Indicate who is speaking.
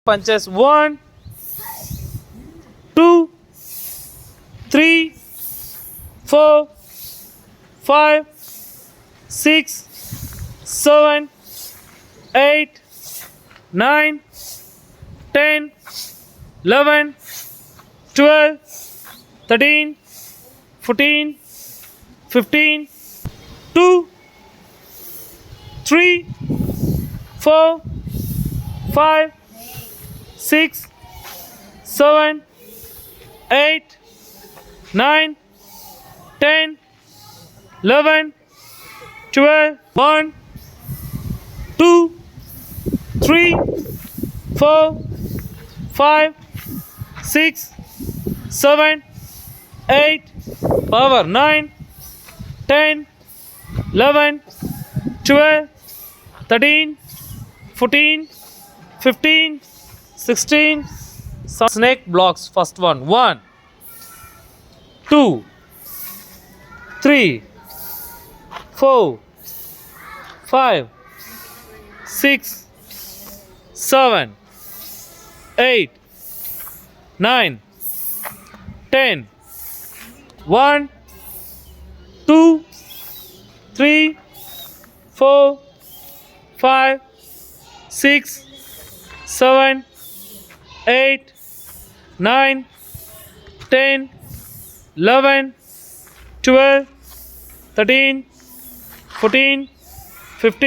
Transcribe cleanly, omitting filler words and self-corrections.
Speaker 1: punches. 1, 2, 3, 4, 5, 6, 7, 8, 9, 10, 11, 12, 13, 14, 15, 2, 3, 4, 5, 6, 7, 8, 9, 10, 11, 12, 1, 2, 3, 4, 5, 6, 7, 8, power 9, 10, 11, 12, 13, 14, 15, 16. Snake blocks. First one. 1, 2, 3, 4, 5, 6, 7, 8, 9, 10. 1, 2, 3, 4, 5, 6, 7, 8, 9, 10, 11, 12, 13, 14, 15.